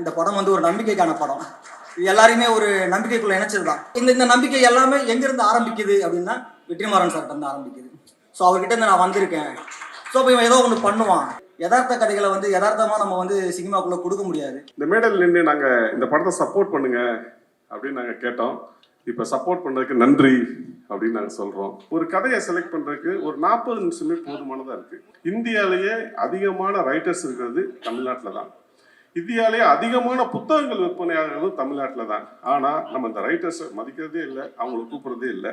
இந்த படம் வந்து ஒரு நம்பிக்கைக்கான படம். இது எல்லாரையுமே ஒரு நம்பிக்கைக்குள்ள இணைச்சது தான். இந்த நம்பிக்கை எல்லாமே எங்கேருந்து ஆரம்பிக்குது அப்படின்னா வெற்றிமாறன் சார்கிட்ட இருந்து ஆரம்பிக்குது. ஸோ அவர்கிட்ட இருந்து நான் வந்திருக்கேன். ஸோ இப்போ இவன் ஏதோ ஒன்று பண்ணுவான். யதார்த்த கதைகளை வந்து யதார்த்தமாக நம்ம வந்து சினிமாக்குள்ளே கொடுக்க முடியாது. இந்த மேடையில் நின்று நாங்கள் இந்த படத்தை சப்போர்ட் பண்ணுங்க அப்படின்னு நாங்கள் கேட்டோம். இப்போ சப்போர்ட் பண்ணுறதுக்கு நன்றி அப்படின்னு நாங்கள் சொல்கிறோம். ஒரு கதையை செலக்ட் பண்ணுறதுக்கு ஒரு 40 நிமிஷமே போதுமானதாக இருக்குது. இந்தியாவிலேயே அதிகமான ரைட்டர்ஸ் இருக்கிறது தமிழ்நாட்டில் தான். இந்தியாவிலேயே அதிகமான புத்தகங்கள் விற்பனையாகிறதும் தமிழ்நாட்டில் தான். ஆனால் நம்ம இந்த ரைட்டர்ஸை மதிக்கிறதே இல்லை, அவங்கள கூப்பிட்றதே இல்லை.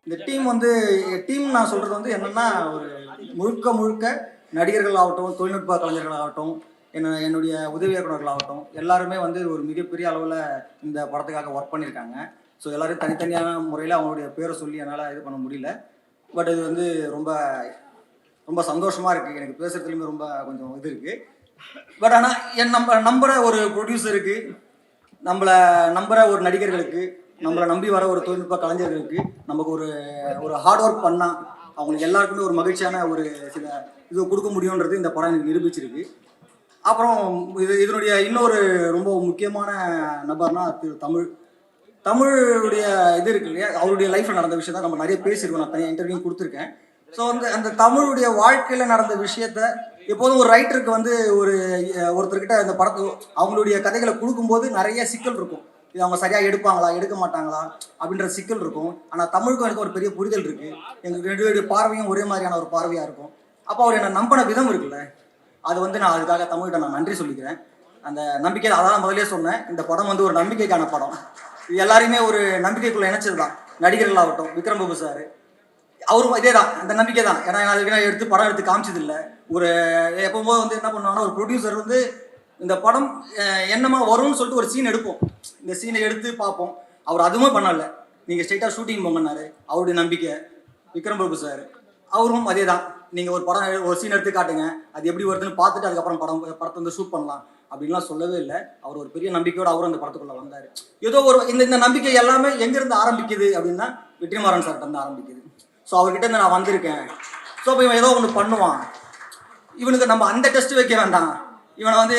இந்த டீம் நான் சொல்கிறது வந்து என்னென்னா, ஒரு முழுக்க நடிகர்கள் ஆகட்டும், தொழில்நுட்ப கலைஞர்கள் ஆகட்டும், என்னுடைய உதவி இயக்குநர்கள் ஆகட்டும், எல்லாருமே வந்து ஒரு மிகப்பெரிய அளவில் இந்த படத்துக்காக ஒர்க் பண்ணியிருக்காங்க. ஸோ எல்லோரும் தனித்தனியான முறையில் அவங்களுடைய பேரை சொல்லி என்னால் இது பண்ண முடியல. பட் இது வந்து ரொம்ப ரொம்ப சந்தோஷமாக இருக்குது. எனக்கு பேசுகிறதுலையுமே ரொம்ப கொஞ்சம் இது இருக்குது. பட் ஆனால் நம்புகிற ஒரு ப்ரொடியூசருக்கு, நம்மளை நம்புகிற ஒரு நடிகர்களுக்கு, நம்மளை நம்பி வர ஒரு தொழில்நுட்ப கலைஞர்களுக்கு நமக்கு ஒரு ஹார்ட் ஒர்க் பண்ணால் அவங்களுக்கு எல்லாருக்குமே ஒரு மகிழ்ச்சியான ஒரு சில இது கொடுக்க முடியுன்றது இந்த படம் எனக்கு நிரூபிச்சிருக்கு. அப்புறம் இதனுடைய இன்னொரு ரொம்ப முக்கியமான நபர்னா தமிழுடைய இது இருக்கு இல்லையா, அவருடைய லைஃப்பில் நடந்த விஷயம் தான் நம்ம நிறைய பேசியிருக்கோம். நான் தனியாக இன்டர்வியூ கொடுத்துருக்கேன். ஸோ அந்த தமிழுடைய வாழ்க்கையில் நடந்த விஷயத்த எப்போதும் ஒரு ரைட்டருக்கு வந்து ஒருத்தர்கிட்ட இந்த படத்தை அவங்களுடைய கதைகளை கொடுக்கும்போது நிறைய சிக்கல் இருக்கும். இது அவங்க சரியாக எடுப்பாங்களா, எடுக்க மாட்டாங்களா அப்படின்ற சிக்கல் இருக்கும். ஆனால் தமிழுக்கும் எனக்கு ஒரு பெரிய புரிதல் இருக்குது. எங்களுக்கு ரெண்டு பார்வையும் ஒரே மாதிரியான ஒரு பார்வையாக இருக்கும். அப்போ அவர் என்னை நம்பின விதம் இருக்குல்ல, அது வந்து நான் அதுக்காக தமிழ்கிட்ட நான் நன்றி சொல்லிக்கிறேன். அந்த நம்பிக்கை, அதான் முதலே சொன்னேன், இந்த படம் வந்து ஒரு நம்பிக்கைக்கான படம். இது எல்லாரையுமே ஒரு நம்பிக்கைக்குள்ளே இணைச்சது தான். நடிகர்கள் ஆகட்டும், விக்ரம் பாபு சார், அவரும் இதே தான், அந்த நம்பிக்கை தான். ஏன்னா அதுக்கு படம் எடுத்து காமிச்சது இல்லை. எப்போது வந்து என்ன பண்ணுவாங்கன்னா, ஒரு ப்ரொடியூசர் வந்து இந்த படம் என்னமா வரும்னு சொல்லிட்டு ஒரு சீன் எடுப்போம். இந்த சீனை எடுத்து பார்ப்போம். அவர் அதுவுமே பண்ணலை. நீங்கள் ஸ்ட்ரைட்டாக ஷூட்டிங் போங்கன்னாரு. அவருடைய நம்பிக்கை. விக்ரம் பிரபு சார் அவரும் அதே தான். நீங்கள் ஒரு சீன் எடுத்து காட்டுங்க, அது எப்படி வருதுன்னு பார்த்துட்டு அதுக்கப்புறம் படத்தை வந்து ஷூட் பண்ணலாம் அப்படின்லாம் சொல்லவே இல்லை. அவர் ஒரு பெரிய நம்பிக்கையோடு அவரும் அந்த படத்துக்குள்ளே வந்தார். ஏதோ இந்த நம்பிக்கை எல்லாமே எங்கேருந்து ஆரம்பிக்குது அப்படின்னா வெற்றிமாறன் சார்கிட்ட இருந்து ஆரம்பிக்குது. ஸோ அவர்கிட்ட இருந்து நான் வந்திருக்கேன். ஸோ இப்போ இவன் ஏதோ ஒன்று பண்ணுவான், இவனுக்கு நம்ம அந்த டெஸ்ட் வைக்க வேண்டாம், இவனை வந்து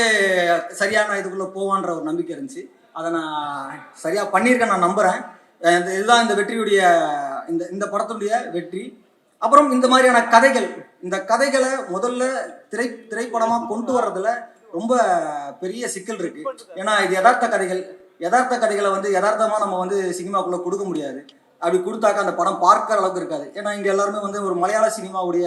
சரியான இதுக்குள்ளே போவான்ற ஒரு நம்பிக்கை இருந்துச்சு. அதை நான் சரியாக பண்ணியிருக்கேன், நான் நம்புகிறேன். இதுதான் இந்த வெற்றியுடைய இந்த படத்துடைய வெற்றி. அப்புறம் இந்த மாதிரியான இந்த கதைகளை முதல்ல திரைப்படமாக கொண்டு வர்றதுல ரொம்ப பெரிய சிக்கல் இருக்குது. ஏன்னா இது யதார்த்த கதைகளை வந்து யதார்த்தமாக நம்ம வந்து சினிமாக்குள்ளே கொடுக்க முடியாது. அப்படி கொடுத்தாக்கா அந்த படம் பார்க்குற அளவுக்கு இருக்காது. ஏன்னா இங்கே எல்லாருமே வந்து ஒரு மலையாள சினிமாவுடைய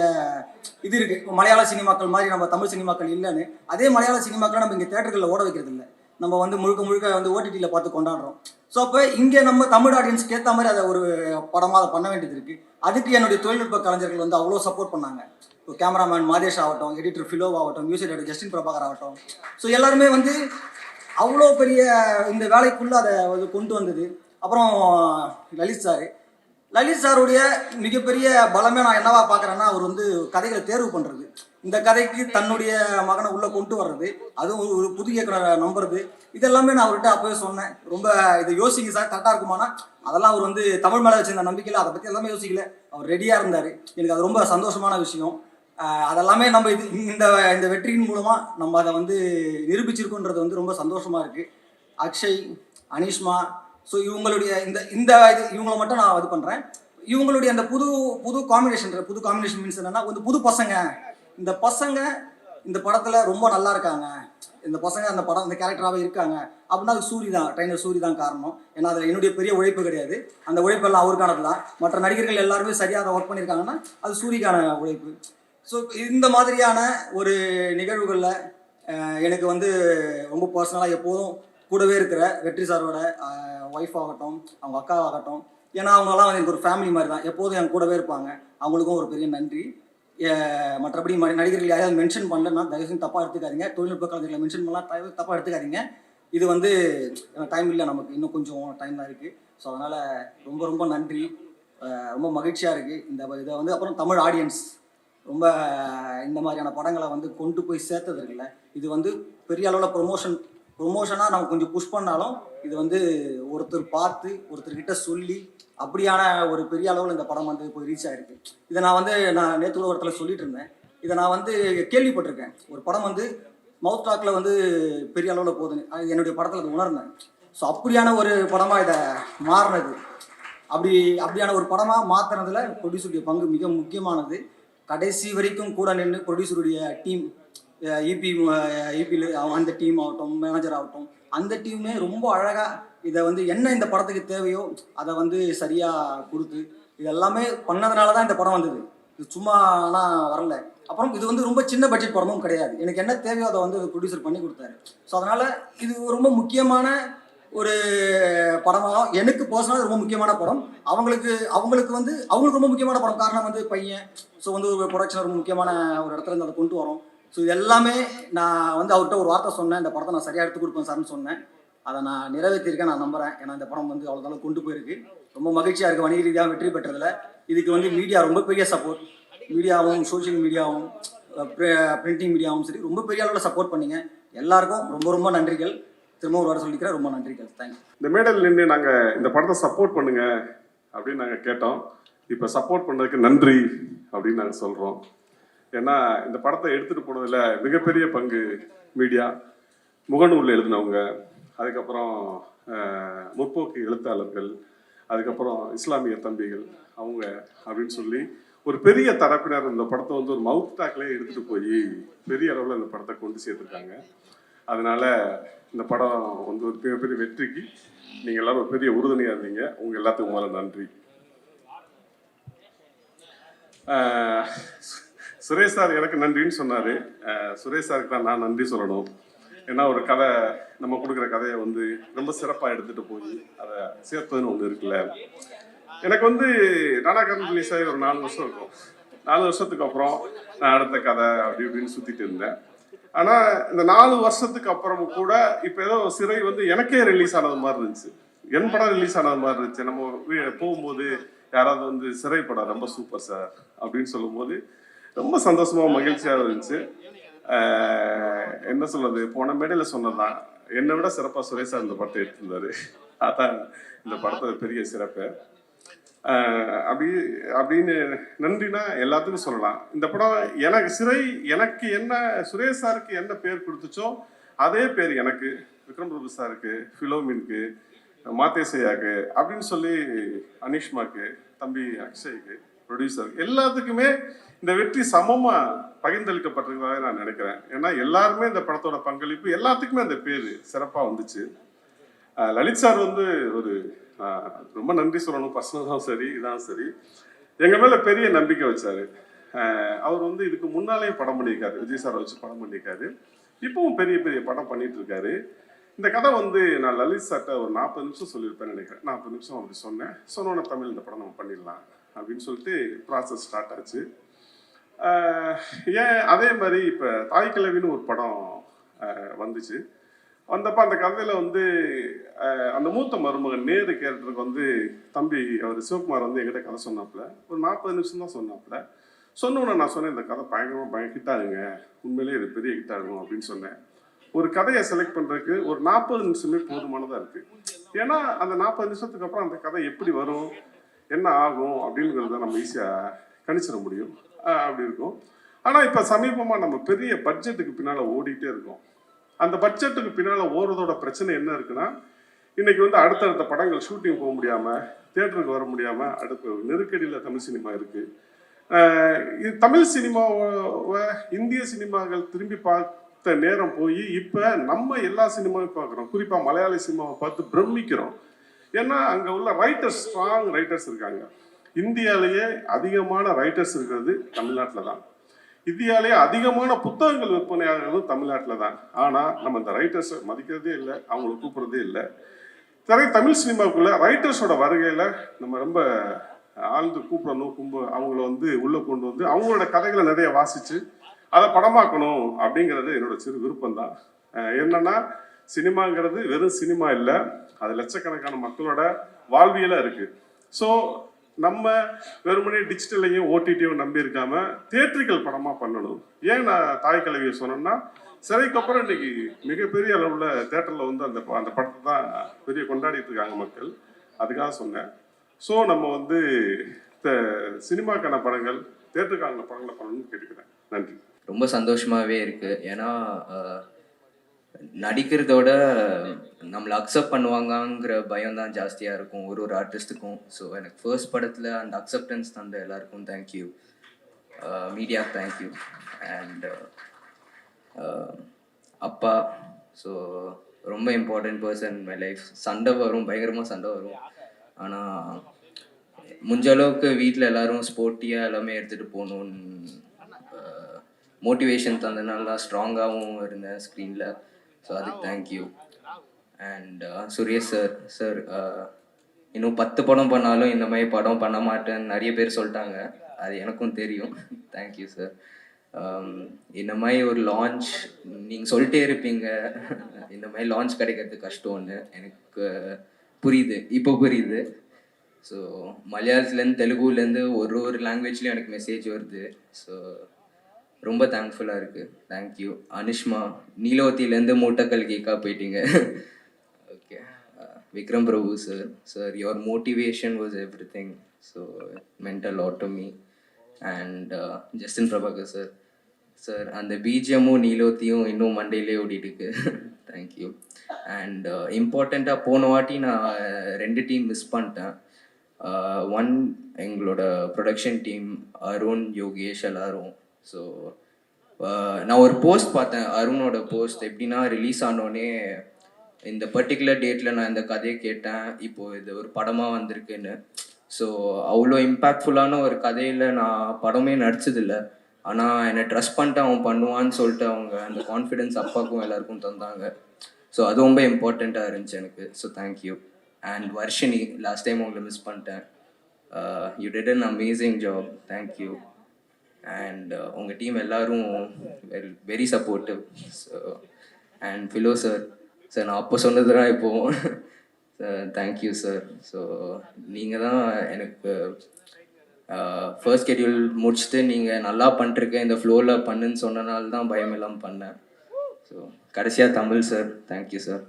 இது இருக்குது. மலையாள சினிமாக்கள் மாதிரி நம்ம தமிழ் சினிமாக்கள் இல்லைன்னு. அதே மலையாள சினிமாக்களை நம்ம இங்கே தேட்டர்களில் ஓட வைக்கிறது இல்லை. நம்ம வந்து முழுக்க வந்து ஓடிடியில் பார்த்து கொண்டாடுறோம். ஸோ அப்போ இங்கே நம்ம தமிழ் ஆடியன்ஸ்க்கு ஏற்ற மாதிரி அதை ஒரு படமாக அதை பண்ண வேண்டியது இருக்குது. அதுக்கு என்னுடைய தொழில்நுட்ப கலைஞர்கள் வந்து அவ்வளோ சப்போர்ட் பண்ணாங்க. இப்போ கேமராமேன் மாதேஷ் ஆகட்டும், எடிட்டர் ஃபிலோ ஆகட்டும், மியூசிக் டைரக்டர் ஜஸ்டின் பிரபாகர் ஆகட்டும். ஸோ எல்லாருமே வந்து அவ்வளோ பெரிய இந்த வேலைக்குள்ளே அதை கொண்டு வந்தது. அப்புறம் லலித் சாருடைய மிகப்பெரிய பலமே நான் என்னவா பார்க்குறேன்னா, அவர் வந்து கதைகளை தேர்வு பண்ணுறது, இந்த கதைக்கு தன்னுடைய மகனை உள்ளே கொண்டு வர்றது, அதுவும் ஒரு புது இயக்குனரை நம்புறது, இதெல்லாமே நான் அவர்கிட்ட அப்போவே சொன்னேன். ரொம்ப இதை யோசிங்க சார், கரெக்டாக இருக்குமானா அதெல்லாம் அவர் வந்து தமிழ் மேலே வச்சிருந்த நம்பிக்கையில் அதை பற்றி எல்லாமே யோசிக்கல. அவர் ரெடியாக இருந்தார். எனக்கு அது ரொம்ப சந்தோஷமான விஷயம். அதெல்லாமே நம்ம இந்த வெற்றியின் மூலமாக நம்ம அதை வந்து நிரூபிச்சிருக்கோன்றது வந்து ரொம்ப சந்தோஷமாக இருக்குது. அக்ஷய், அனிஷ்மா, ஸோ இவங்களுடைய இவங்களை மட்டும் நான் இது பண்ணுறேன். இவங்களுடைய அந்த புது காம்பினேஷன் மீன்ஸ் என்னென்னா, வந்து புது பசங்க, இந்த பசங்க இந்த படத்தில் ரொம்ப நல்லா இருக்காங்க, இந்த பசங்க அந்த கேரக்டராகவே இருக்காங்க அப்படின்னா அது ட்ரைனர் சூரி தான் காரணம். ஏன்னா அதில் என்னுடைய பெரிய உழைப்பு கிடையாது. அந்த உழைப்பெல்லாம் அவருக்கானது தான். மற்ற நடிகர்கள் எல்லாருமே சரியாக ஒர்க் பண்ணியிருக்காங்கன்னா அது சூரிக்கான உழைப்பு. ஸோ இந்த மாதிரியான ஒரு நிகழ்வுகளில் எனக்கு வந்து ரொம்ப பர்சனலாக எப்போதும் கூடவே இருக்கிற வெற்றி சாரோட ஒய்ஃப் ஆகட்டும், அவங்க அக்காவாகட்டும், ஏன்னா அவங்கெல்லாம் வந்து எனக்கு ஒரு ஃபேமிலி மாதிரி தான். எப்போதும் என் கூடவே இருப்பாங்க. அவங்களுக்கும் ஒரு பெரிய நன்றி. மற்றபடி நடிகர்கள் யாரையாவது மென்ஷன் பண்ணலன்னா தயவுசெய்து தப்பாக எடுத்துக்காதீங்க. தொழில்நுட்ப கலைஞர்களை மென்ஷன் பண்ணலாம், தப்பாக எடுத்துக்காதீங்க. இது வந்து டைம் இல்லை, நமக்கு இன்னும் கொஞ்சம் டைம் தான் இருக்குது. ஸோ அதனால் ரொம்ப ரொம்ப நன்றி. ரொம்ப மகிழ்ச்சியாக இருக்குது இதை வந்து. அப்புறம் தமிழ் ஆடியன்ஸ் ரொம்ப இந்த மாதிரியான படங்களை வந்து கொண்டு போய் சேர்த்தது இருக்குல்ல, இது வந்து பெரிய அளவில் ப்ரொமோஷனாக நம்ம கொஞ்சம் புஷ் பண்ணாலும் இது வந்து ஒருத்தர் பார்த்து ஒருத்தர்கிட்ட சொல்லி அப்படியான ஒரு பெரிய அளவில் இந்த படம் வந்து போய் ரீச் ஆயிருக்கு. இதை நான் நேற்று கூட ஒரு இடத்துல சொல்லிட்டு இருந்தேன். இதை நான் வந்து கேள்விப்பட்டிருக்கேன். ஒரு படம் வந்து மவுத் டாக்கில் வந்து பெரிய அளவில் போகுதுன்னு, அது என்னுடைய படத்தில் அது உணர்ந்தேன். ஸோ அப்படியான ஒரு படமாக இதை மாறினது, அப்படியான ஒரு படமாக மாற்றினதுல ப்ரொடியூசருடைய பங்கு மிக முக்கியமானது. கடைசி வரைக்கும் கூட நின்று ப்ரொடியூசருடைய டீம், இபியில் அந்த டீம் ஆகட்டும், மேனேஜர் ஆகட்டும், அந்த டீமே ரொம்ப அழகாக இதை வந்து என்ன இந்த படத்துக்கு தேவையோ அதை வந்து சரியாக கொடுத்து இது எல்லாமே பண்ணதுனால தான் இந்த படம் வந்தது. இது சும்மா ஆனால் வரல. அப்புறம் இது வந்து ரொம்ப சின்ன பட்ஜெட் படமும் கிடையாது. எனக்கு என்ன தேவையோ அதை வந்து ப்ரொடியூசர் பண்ணி கொடுத்தாரு. ஸோ அதனால் இது ரொம்ப முக்கியமான ஒரு படமாக எனக்கு பர்சனலாக ரொம்ப முக்கியமான படம். அவங்களுக்கு ரொம்ப முக்கியமான படம். காரணம் வந்து பையன். ஸோ வந்து ஒரு ப்ரொடக்ஷன் ரொம்ப முக்கியமான ஒரு இடத்துல இருந்து அதை கொண்டு வரோம். ஸோ இது எல்லாமே நான் வந்து அவர்கிட்ட ஒரு வார்த்தை சொன்னேன், இந்த படத்தை நான் சரியாக எடுத்து கொடுப்பேன் சார்னு சொன்னேன். அதை நான் நிறைவேற்றிருக்கேன், நான் நம்புகிறேன். ஏன்னா இந்த படம் வந்து அவ்வளோ கொண்டு போயிருக்கு. ரொம்ப மகிழ்ச்சியாக இருக்குது வணிக ரீதியாக வெற்றி பெற்றதில். இதுக்கு வந்து மீடியா ரொம்ப பெரிய சப்போர்ட். மீடியாவும் சோஷியல் மீடியாவும் பிரிண்டிங் மீடியாவும் சரி ரொம்ப பெரிய அளவில் சப்போர்ட் பண்ணீங்க. எல்லாருக்கும் ரொம்ப ரொம்ப நன்றிகள். திரும்ப ஒரு வாரம் சொல்லிக்கிறேன், ரொம்ப நன்றிகள். தேங்க்யூ. இந்த மேடையில் நின்று நாங்கள் இந்த படத்தை சப்போர்ட் பண்ணுங்க அப்படின்னு நாங்கள் கேட்டோம். இப்போ சப்போர்ட் பண்ணதுக்கு நன்றி அப்படின்னு நாங்கள் சொல்கிறோம். ஏன்னா இந்த படத்தை எடுத்துகிட்டு போனதில் மிகப்பெரிய பங்கு மீடியா, முகநூலில் எழுதினவங்க, அதுக்கப்புறம் முற்போக்கு எழுத்தாளர்கள், அதுக்கப்புறம் இஸ்லாமிய தம்பிகள் அவங்க அப்படின்னு சொல்லி ஒரு பெரிய தரப்பினர் இந்த படத்தை வந்து ஒரு மவுத் டாக்லேயே எடுத்துகிட்டு போய் பெரிய அளவில் இந்த படத்தை கொண்டு சேர்த்துருக்காங்க. அதனால இந்த படம் வந்து ஒரு மிகப்பெரிய வெற்றிக்கு நீங்கள் எல்லாரும் ஒரு பெரிய உறுதுணையாக இருந்தீங்க. உங்கள் எல்லாத்துக்கும் முதல்ல நன்றி. சுரேஷ் சார் எனக்கு நன்றின்னு சொன்னார். சுரேஷ் சாருக்கு தான் நான் நன்றி சொல்லணும். ஏன்னா ஒரு கதை, நம்ம கொடுக்குற கதையை வந்து ரொம்ப சிறப்பாக எடுத்துகிட்டு போய் அதை சேர்த்ததுன்னு ஒன்று இருக்குல்ல. எனக்கு வந்து நானாகரன் ரிலீஸ் ஆகி ஒரு 4 வருஷம் இருக்கும். 4 வருஷத்துக்கு அப்புறம் நான் அடுத்த கதை அப்படி இப்படின்னு சுற்றிட்டு இருந்தேன். ஆனால் இந்த 4 வருஷத்துக்கு அப்புறமும் கூட இப்போ ஏதோ சிறை வந்து எனக்கே ரிலீஸ் ஆனது மாதிரி இருந்துச்சு. என் படம் ரிலீஸ் ஆனது மாதிரி இருந்துச்சு. நம்ம போகும்போது யாராவது வந்து சிறை படம் ரொம்ப சூப்பர் சார் அப்படின்னு சொல்லும்போது ரொம்ப சந்தோஷமாக மகிழ்ச்சியாக இருந்துச்சு. என்ன சொல்றது, போன மேடையில் சொன்னதான் என்னை விட சிறப்பாக சுரேஷ் சார் இந்த படத்தை எடுத்திருந்தாரு. அதான் இந்த படத்தை பெரிய சிறப்பு. அப்படின்னு நன்றினா எல்லாத்துக்கும் சொல்லலாம். இந்த படம் எனக்கு என்ன சுரேஷ் சாருக்கு என்ன பேர் கொடுத்துச்சோ அதே பேர் எனக்கு, விக்ரம் பிரபு சாருக்கு, ஃபிலோமினுக்கு, மாத்தேசையாக்கு அப்படின்னு சொல்லி அனிஷ்மாக்கு, தம்பி அக்ஷய்க்கு, ப்ரொடியூசருக்கு, எல்லாத்துக்குமே இந்த வெற்றி சமமாக பகிர்ந்தளிக்கப்பட்டிருக்கிறதாக நான் நினைக்கிறேன். ஏன்னா எல்லாருமே இந்த படத்தோட பங்களிப்பு, எல்லாத்துக்குமே அந்த பேர் சிறப்பாக வந்துச்சு. லலித் சார் வந்து ஒரு ரொம்ப நன்றி சொல்லணும். பர்சனலாகவும் சரி, இதான் சரி, எங்கள் மேலே பெரிய நம்பிக்கை வச்சார். அவர் வந்து இதுக்கு முன்னாலேயும் படம் பண்ணியிருக்காரு, விஜய் சாரை வச்சு படம் பண்ணியிருக்காரு, இப்பவும் பெரிய பெரிய படம் பண்ணிட்டு இருக்காரு. இந்த கதை வந்து நான் லலித் சார்ட்ட ஒரு 40 நிமிஷம் சொல்லியிருப்பேன்னு நினைக்கிறேன். 40 நிமிஷம் அப்படி சொன்னோன்னே தமிழ் இந்த படம் நம்ம பண்ணிடலாம் அப்படின்னு சொல்லிட்டு ப்ராசஸ் ஸ்டார்ட் ஆச்சு. ஏன் அதே மாதிரி இப்போ தாய் கிழவின்னு ஒரு படம் வந்துச்சு. வந்தப்போ அந்த கதையில் வந்து அந்த மூத்த மருமகன் நேரு கேரக்டருக்கு வந்து தம்பி அவர் சிவகுமார் வந்து எங்கிட்ட கதை சொன்னாப்புல. ஒரு 40 நிமிஷம் தான் சொன்னாப்புல. சொன்னோன்னே நான் சொன்னேன், இந்த கதை பயங்கரமாக ஹிட் ஆகுங்க, உண்மையிலேயே இது பெரிய ஹிட் ஆகும் அப்படின்னு சொன்னேன். ஒரு கதையை செலக்ட் பண்ணுறதுக்கு ஒரு 40 நிமிஷமே போதுமானதாக இருக்குது. ஏன்னா அந்த 40 நிமிஷத்துக்கு அப்புறம் அந்த கதை எப்படி வரும், என்ன ஆகும் அப்படிங்கிறத நம்ம ஈஸியாக கணிச்சிட முடியும். அப்படி இருக்கும். ஆனால் இப்போ சமீபமாக நம்ம பெரிய பட்ஜெட்டுக்கு பின்னால் ஓடிட்டே இருக்கோம். அந்த பட்ஜெட்டுக்கு பின்னால் ஓடுறதோட பிரச்சனை என்ன இருக்குன்னா, இன்னைக்கு வந்து அடுத்தடுத்த படங்கள் ஷூட்டிங் போக முடியாமல், தியேட்டருக்கு வர முடியாமல் அடுத்த நெருக்கடியில் தமிழ் சினிமா இருக்குது. இது தமிழ் சினிமாவை இந்திய சினிமாக்கள் திரும்பி பார்த்த நேரம் போய் இப்போ நம்ம எல்லா சினிமாவும் பார்க்குறோம். குறிப்பாக மலையாள சினிமாவை பார்த்து பிரமிக்கிறோம். ஏன்னா அங்கே உள்ள ரைட்டர்ஸ், ஸ்ட்ராங் ரைட்டர்ஸ் இருக்காங்க. இந்தியாவிலேயே அதிகமான ரைட்டர்ஸ் இருக்கிறது தமிழ்நாட்டில் தான். இந்தியாவிலேயே அதிகமான புத்தகங்கள் விற்பனையாகிறதும் தமிழ்நாட்டில் தான். ஆனால் நம்ம இந்த ரைட்டர்ஸை மதிக்கிறதே இல்லை, அவங்கள கூப்பிட்றதே இல்லை. தமிழ் சினிமாவுக்குள்ள ரைட்டர்ஸோட வருகையில் நம்ம ரொம்ப ஆழ்ந்து கூப்பிடணும், அவங்கள வந்து உள்ளே கொண்டு வந்து அவங்களோட கதைகளை நிறைய வாசித்து அதை படமாக்கணும் அப்படிங்கிறது என்னோட சிறு விருப்பம் தான். என்னன்னா, சினிமாங்கிறது வெறும் சினிமா இல்லை, அது லட்சக்கணக்கான மக்களோட வாழ்வியலாக இருக்குது. ஸோ நம்ம வெறுமனே டிஜிட்டலையும் ஓடிடியும் நம்பி இருக்காம தியேட்ரிக்கல் படமாக பண்ணணும். ஏன் நான் தாய் கலவியை சொன்னேன்னா, சிறைக்கு அப்புறம் இன்னைக்கு மிகப்பெரிய அளவில் தேட்டரில் வந்து அந்த அந்த படத்தை தான் பெரிய கொண்டாடிட்டு இருக்காங்க மக்கள். அதுக்காக சொன்னேன். ஸோ நம்ம வந்து சினிமாக்கான படங்கள், தேட்டருக்கான படங்களை பண்ணணும்னு கேட்டுக்கிறேன். நன்றி. ரொம்ப சந்தோஷமாகவே இருக்குது. ஏன்னா நடிக்கிறதோட நம்மளை அக்செப்ட் பண்ணுவாங்கங்கிற பயம் தான் ஜாஸ்தியாக இருக்கும் ஒரு ஒரு ஆர்டிஸ்ட்டுக்கும். ஸோ எனக்கு ஃபர்ஸ்ட் படத்தில் அந்த அக்செப்டன்ஸ் தந்த எல்லாருக்கும் தேங்க்யூ, மீடியா தேங்க்யூ. அண்ட் அப்பா, ஸோ ரொம்ப இம்பார்ட்டன்ட் பர்சன் மை லைஃப். சண்டை வரும், பயங்கரமாக சண்டை வரும். ஆனால் முடிஞ்ச அளவுக்கு வீட்டில் எல்லாரும் ஸ்போர்ட்டியாக எல்லாமே எடுத்துகிட்டு போகணுன்னு மோட்டிவேஷன் தந்தனால தான் ஸ்ட்ராங்காகவும் இருந்தேன் ஸ்க்ரீனில். ஸோ அதுக்கு தேங்க்யூ. அண்ட் சுரேஷ் சார் இன்னும் 10 படம் பண்ணாலும் இந்த மாதிரி படம் பண்ண மாட்டேன்னு நிறைய பேர் சொல்லிட்டாங்க. அது எனக்கும் தெரியும். Thank you sir. இந்த மாதிரி ஒரு லான்ச் நீங்கள் சொல்லிட்டே இருப்பீங்க, இந்த மாதிரி லான்ச் கிடைக்கிறது கஷ்டம்னு எனக்கு புரியுது, இப்போ புரியுது. ஸோ மலையாளத்துலேருந்து தெலுங்குலேருந்து ஒரு லாங்குவேஜ்லேயும் எனக்கு மெசேஜ் வருது. ஸோ ரொம்ப தேங்க்ஃபுல்லாக இருக்குது. தேங்க்யூ. அனுஷ்மா, நீலோத்திலேருந்து மூட்டக்கல் கேக்கா போயிட்டீங்க. Okay. Vikram Prabhu sir your motivation was every thing. So mental lot to me. And Justin Prabhakar sir அந்த பிஜிஎம்மும் நீலோத்தியும் இன்னும் மண்டேலே ஓடிட்டுருக்கு. தேங்க்யூ. அண்ட் இம்பார்ட்டண்ட்டாக போன வாட்டி நான் 2 டீம் மிஸ் பண்ணிட்டேன். ஒன் எங்களோட ப்ரொடக்ஷன் டீம், அருண், யோகேஷ் எல்லாரும். ஸோ நான் ஒரு போஸ்ட் பார்த்தேன், அருணோட போஸ்ட். எப்படின்னா, ரிலீஸ் ஆனோடனே இந்த பர்டிகுலர் டேட்டில் நான் இந்த கதையை கேட்டேன், இப்போது இது ஒரு படமாக வந்திருக்குன்னு. ஸோ அவ்வளோ இம்பேக்ட்ஃபுல்லான ஒரு கதையில் நான் படமே நடிச்சதில்லை. ஆனால் என்னை ட்ரஸ்ட் பண்ணிட்டு அவன் பண்ணுவான்னு சொல்லிட்டு அவங்க அந்த கான்ஃபிடென்ஸ் அப்பாவுக்கும் எல்லாருக்கும் தந்தாங்க. ஸோ அது ரொம்ப இம்பார்ட்டண்ட்டாக இருந்துச்சு எனக்கு. So thank you. And Varshini, last time உங்களை மிஸ் பண்ணிட்டேன். You did an amazing job. Thank you. And உங்கள் டீம் எல்லோரும் very supportive. So and Philo sir நான் அப்போ சொன்னது தான் இப்போது. Thank you sir. ஸோ நீங்கள் தான் எனக்கு ஃபர்ஸ்ட் ஷெட்யூல் முடிச்சுட்டு நீங்கள் நல்லா பண்ணிட்டுருக்க, இந்த ஃப்ளோவில் பண்ணுன்னு சொன்னனால தான் பயம் இல்லாமல் பண்ணேன். ஸோ கடைசியாக தமிழ் சார், தேங்க்யூ சார்.